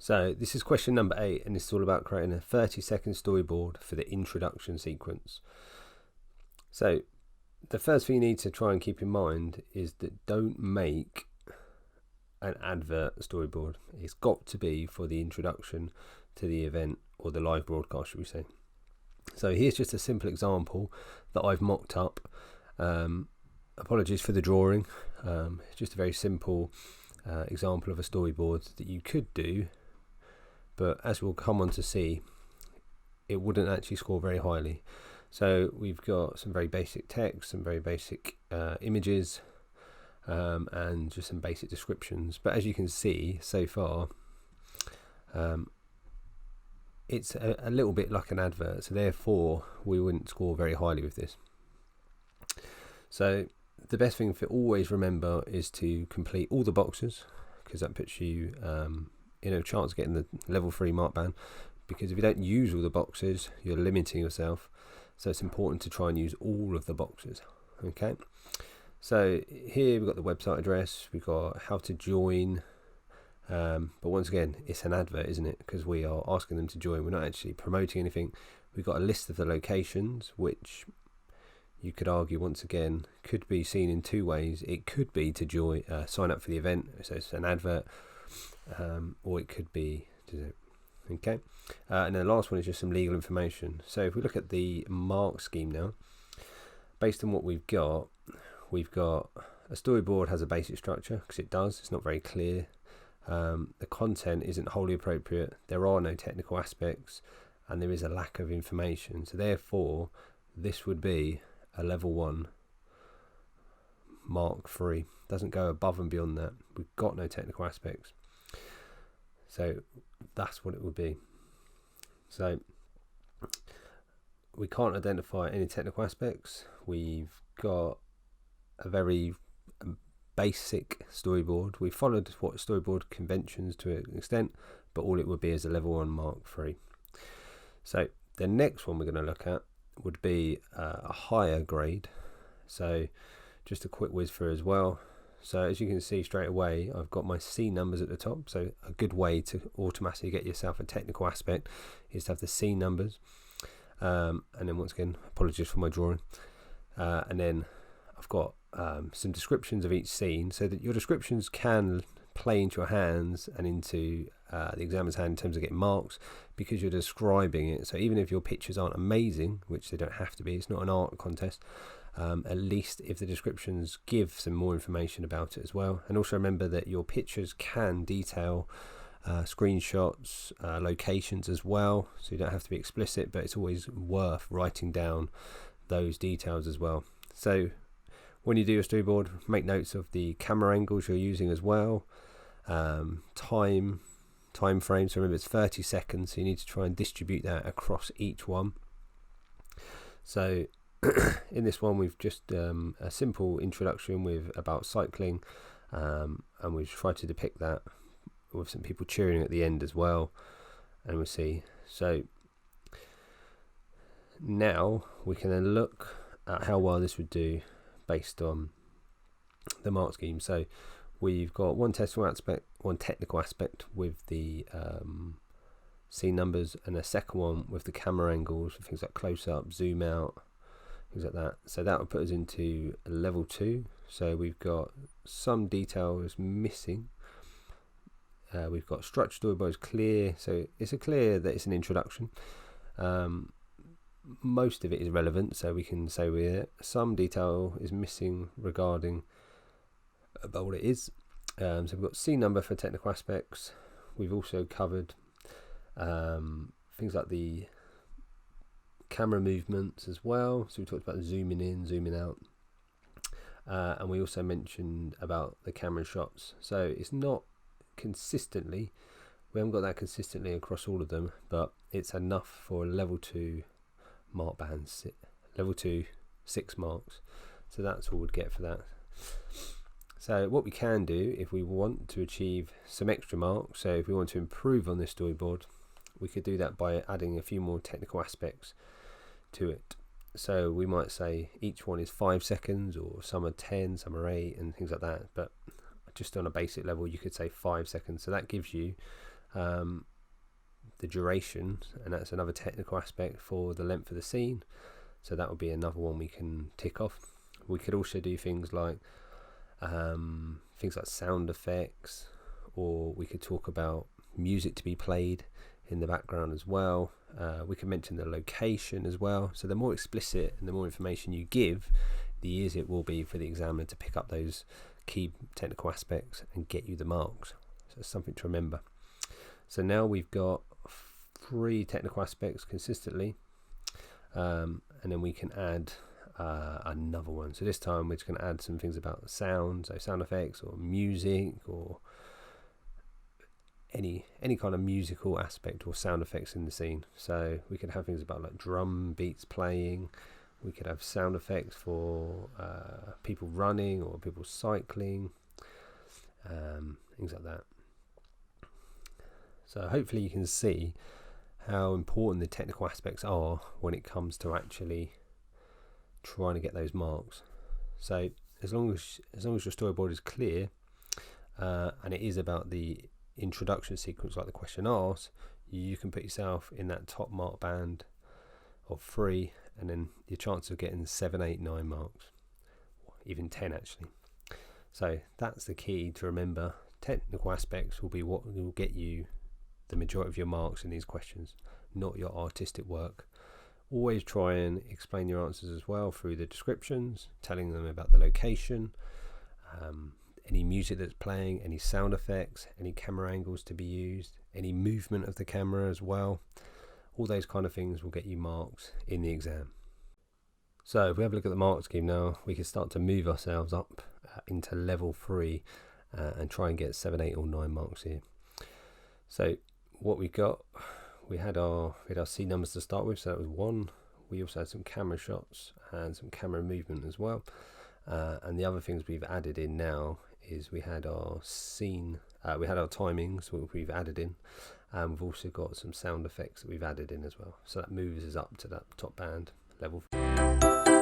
So this is question number 8, and this is all about creating a 30-second storyboard for the introduction sequence. So the first thing you need to try and keep in mind is that don't make an advert storyboard. It's got to be for the introduction to the event or the live broadcast, should we say. So here's just a simple example that I've mocked up. Apologies for the drawing. It's just a very simple example of a storyboard that you could do, but as we'll come on to see, it wouldn't actually score very highly. So we've got some very basic text, some very basic images, and just some basic descriptions. But as you can see so far, it's a little bit like an advert, so therefore we wouldn't score very highly with this. So the best thing to always remember is to complete all the boxes, because that puts you in a chance of getting the level 3 mark band, because if you don't use all the boxes, you're limiting yourself. So it's important to try and use all of the boxes. Okay, so here we've got the website address, we've got how to join, but once again it's an advert, isn't it? Because we are asking them to join, we're not actually promoting anything. We've got a list of the locations, which you could argue once again could be seen in two ways. It could be to join, sign up for the event, so it's an advert, or it could be to, okay. And then the last one is just some legal information. So if we look at the mark scheme now, based on what we've got a storyboard has a basic structure, because it does. It's not very clear. The content isn't wholly appropriate. There are no technical aspects, and there is a lack of information. So therefore, this would be a level 1 mark 3. Doesn't go above and beyond that. We've got no technical aspects. So that's what it would be. So we can't identify any technical aspects. We've got a very basic storyboard. We followed what storyboard conventions to an extent, but all it would be is a level 1 mark 3. So the next one we're going to look at would be a higher grade. So just a quick whiz through as well. So as you can see straight away, I've got my C numbers at the top. So a good way to automatically get yourself a technical aspect is to have the C numbers. And then once again, apologies for my drawing. And then I've got some descriptions of each scene, so that your descriptions can play into your hands and into the examiner's hand in terms of getting marks, because you're describing it. So even if your pictures aren't amazing, which they don't have to be, it's not an art contest, at least if the descriptions give some more information about it as well. And also remember that your pictures can detail screenshots, locations as well, so you don't have to be explicit, but it's always worth writing down those details as well. So when you do your storyboard, make notes of the camera angles you're using as well, time frame. So remember, it's 30 seconds, so you need to try and distribute that across each one. So in this one, we've just a simple introduction about cycling, and we've tried to depict that with some people cheering at the end as well, and we'll see. So now we can then look at how well this would do based on the mark scheme. So we've got one technical aspect with the scene numbers, and a second one with the camera angles, things like close up, zoom out, things like that. So that would put us into level 2. So we've got some details missing. We've got structure storyboard is clear, so it's clear that it's an introduction. Most of it is relevant, so we can say some detail is missing regarding about what it is. So we've got C number for technical aspects. We've also covered things like the camera movements as well. So we talked about zooming in, zooming out, and we also mentioned about the camera shots. So it's not consistently, we haven't got that consistently across all of them, but it's enough for a level 2 mark band, level 2 6 marks. So that's all we'd get for that. So what we can do if we want to achieve some extra marks, so if we want to improve on this storyboard, we could do that by adding a few more technical aspects to it. So we might say each one is 5 seconds, or some are 10, some are 8, and things like that. But just on a basic level, you could say 5 seconds. So that gives you the duration, and that's another technical aspect for the length of the scene, so that would be another one we can tick off. We could also do things like sound effects, or we could talk about music to be played in the background as well. We can mention the location as well. So the more explicit and the more information you give, the easier it will be for the examiner to pick up those key technical aspects and get you the marks. So it's something to remember. So now we've got 3 technical aspects consistently, and then we can add another one. So this time we're just going to add some things about sound, so sound effects or music, or any kind of musical aspect or sound effects in the scene. So we could have things about like drum beats playing. We could have sound effects for people running or people cycling, things like that. So hopefully you can see how important the technical aspects are when it comes to actually trying to get those marks. So as long as your storyboard is clear, and it is about the introduction sequence like the question asks, you can put yourself in that top mark band of 3, and then your chance of getting 7, 8, 9 marks, even 10 actually. So that's the key to remember. Technical aspects will be what will get you the majority of your marks in these questions, not your artistic work. Always try and explain your answers as well through the descriptions, telling them about the location, any music that's playing, any sound effects, any camera angles to be used, any movement of the camera as well. All those kind of things will get you marks in the exam. So if we have a look at the mark scheme now, we can start to move ourselves up into level 3 and try and get 7, 8 or 9 marks here. So what we got, we had our C numbers to start with, so that was 1. We also had some camera shots and some camera movement as well, and the other things we've added in now is we had our scene, we had our timings which we've added in, and we've also got some sound effects that we've added in as well, so that moves us up to that top band level 4.